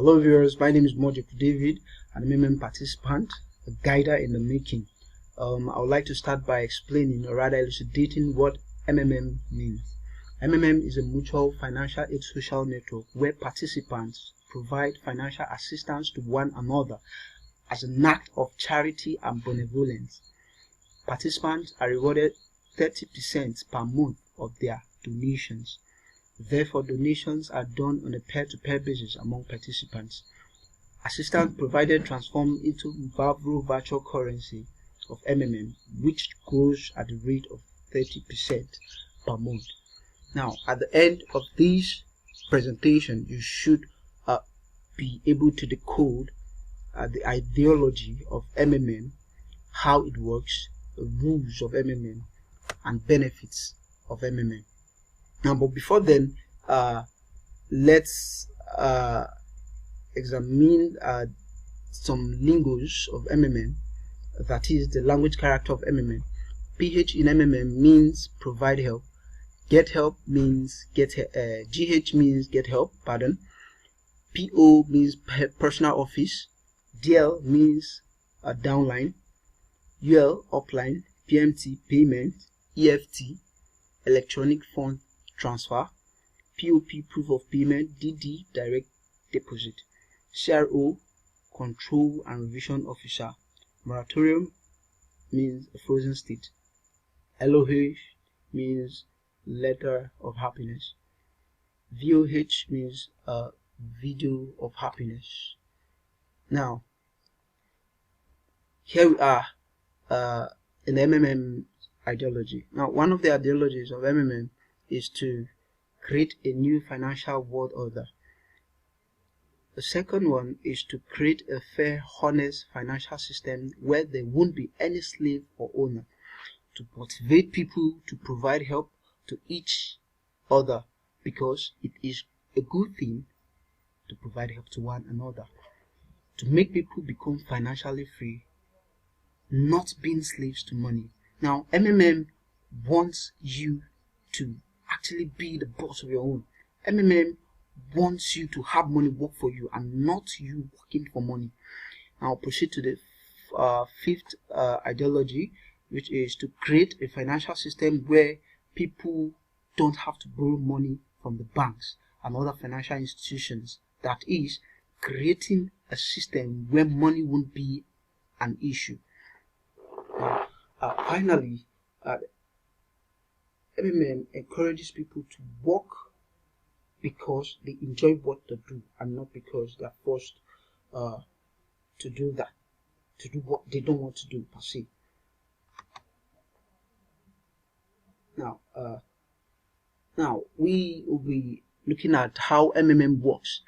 Hello viewers, my name is Mojoku David, an MMM participant, a guider in the making. I would like to start by explaining or rather elucidating what MMM means. MMM is a mutual financial aid social network where participants provide financial assistance to one another as an act of charity and benevolence. Participants are rewarded 30% per month of their donations. Therefore, donations are done on a peer-to-peer basis among participants. Assistance provided transformed into Vavro virtual currency of MMM, which grows at the rate of 30% per month. Now, at the end of this presentation, you should be able to decode the ideology of MMM, how it works, the rules of MMM, and benefits of MMM. Now, but before then, let's examine some lingos of MMM, that is the language character of MMM. PH in MMM means provide help. Get help means GH means get help, pardon. PO means personal office. DL means downline. UL upline. PMT payment. EFT electronic fund transfer. POP proof of payment. DD direct deposit. CRO control and revision officer. Moratorium means a frozen state. LOH means letter of happiness. VOH means video of happiness. Now, here we are in the MMM ideology. Now, one of the ideologies of MMM is to create a new financial world order. The second one is to create a fair, honest financial system where there won't be any slave or owner, to motivate people to provide help to each other, because it is a good thing to provide help to one another, to make people become financially free, not being slaves to money. Now, MMM wants you to actually be the boss of your own. MMM wants you to have money work for you and not you working for money. Now, I'll proceed to the fifth ideology, which is to create a financial system where people don't have to borrow money from the banks and other financial institutions. That is, creating a system where money won't be an issue. Finally, MMM encourages people to work because they enjoy what they do and not because they are forced to do what they don't want to do per se. Now we will be looking at how MMM works.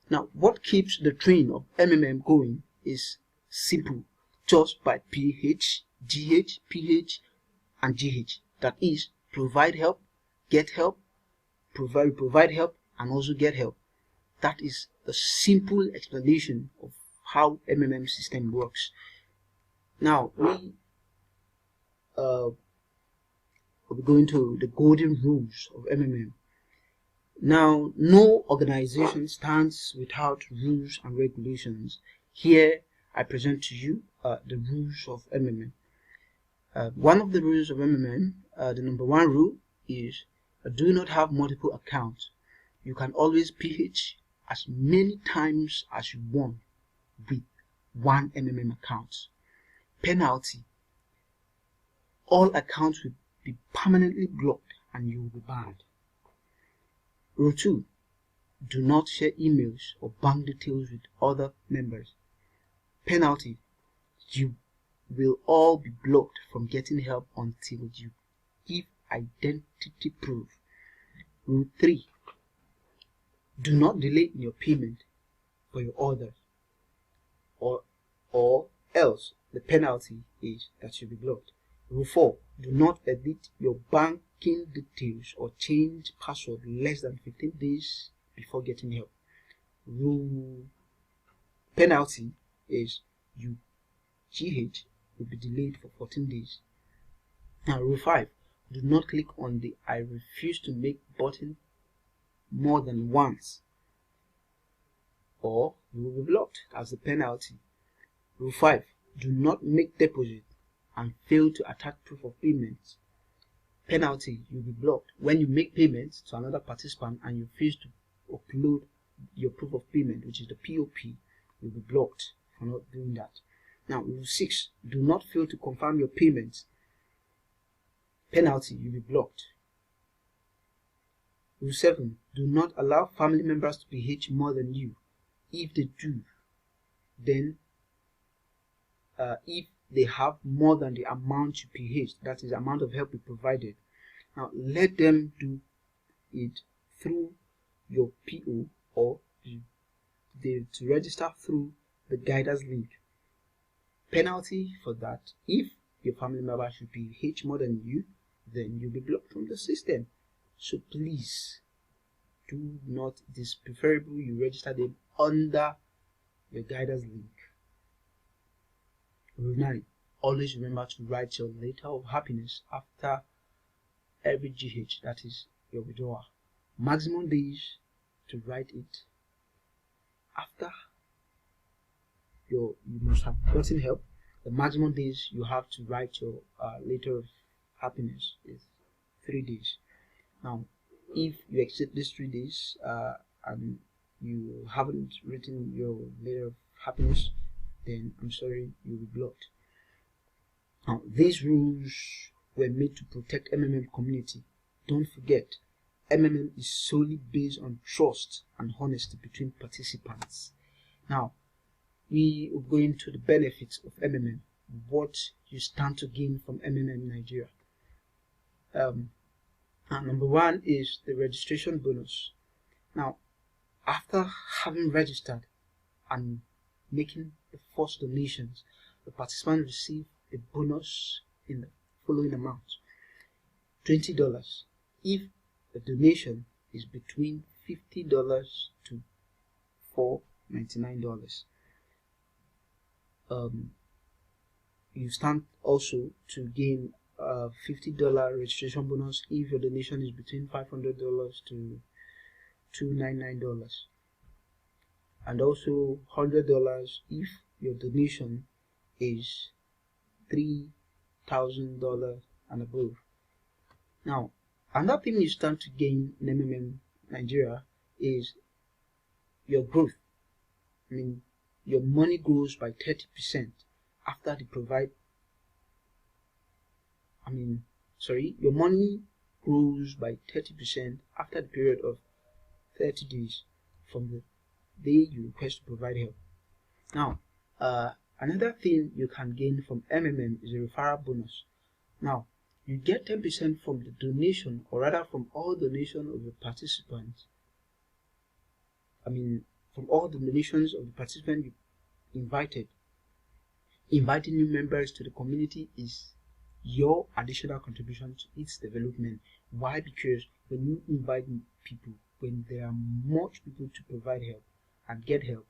Now, what keeps the train of MMM going is simple, just by PH, GH, PH, and GH. That is, provide help, get help, provide help, and also get help. That is the simple explanation of how MMM system works. Now, we will be going to the golden rules of MMM. Now, no organization stands without rules and regulations. Here, I present to you the rules of MMM. One of the rules of MMM, the number one rule is do not have multiple accounts. You can always PH as many times as you want with one MMM account. Penalty: all accounts will be permanently blocked and you will be banned. Rule 2: do not share emails or bank details with other members. Penalty: you will all be blocked from getting help until you give identity proof. Rule 3: do not delay in your payment for your orders, or else the penalty is that you'll be blocked. Rule 4: do not edit your banking details or change password less than 15 days before getting help. Penalty is you GH will be delayed for 14 days. Now, rule 5: do not click on the I refuse to make button more than once, or you will be blocked as the penalty. Rule 5. Do not make deposit and fail to attach proof of payment. Penalty, you'll be blocked. When you make payments to another participant and you fail to upload your proof of payment, which is the POP, you'll be blocked for not doing that. Now, rule 6. Do not fail to confirm your payments. Penalty, you'll be blocked. Rule 7. Do not allow family members to PH more than you. If they do, then if they have more than the amount you PH, that is the amount of help you provided, now let them do it through your PO or to register through the guidance link. Penalty for that, if your family member should PH more than you, then you'll be blocked from the system. So please do not, it is preferable you register them under your guidance link. Rule 9. Always remember to write your letter of happiness after every GH, that is your withdrawal. Maximum days to write it after you must have gotten help. The maximum days you have to write your letter of happiness is 3 days. Now, if you exceed these 3 days and you haven't written your letter of happiness, then I'm sorry, you'll be blocked. Now, these rules were made to protect MMM community. Don't forget, MMM is solely based on trust and honesty between participants. Now, we will go into the benefits of MMM, what you stand to gain from MMM Nigeria. And number 1 is the registration bonus. Now, after having registered and making the first donations, the participant receive a bonus in the following amount: $20 if the donation is between $50 to $499. You stand also to gain a $50 registration bonus if your donation is between $500 to $299, and also $100 if your donation is $3,000 and above. Now, another thing you stand to gain in MMM Nigeria is your growth. I mean, your money grows by 30% after they provide. Your money grows by 30% after the period of 30 days from the day you request to provide help. Now, another thing you can gain from MMM is a referral bonus. Now, you get 10% from the donation, or rather from all donation of the participants. From all the donations of the participant you invited. Inviting new members to the community is your additional contribution to its development. Why? Because when you invite people, when there are much people to provide help and get help,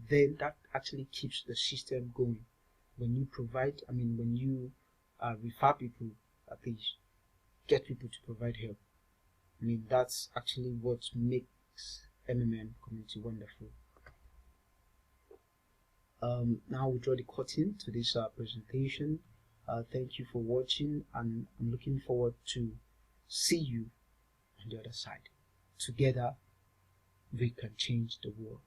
then that actually keeps the system going. When you provide, when you refer people, at least get people to provide help. That's actually what makes MMM community wonderful. Now we draw the curtain to this presentation. Thank you for watching, and I'm looking forward to see you on the other side. Together, we can change the world.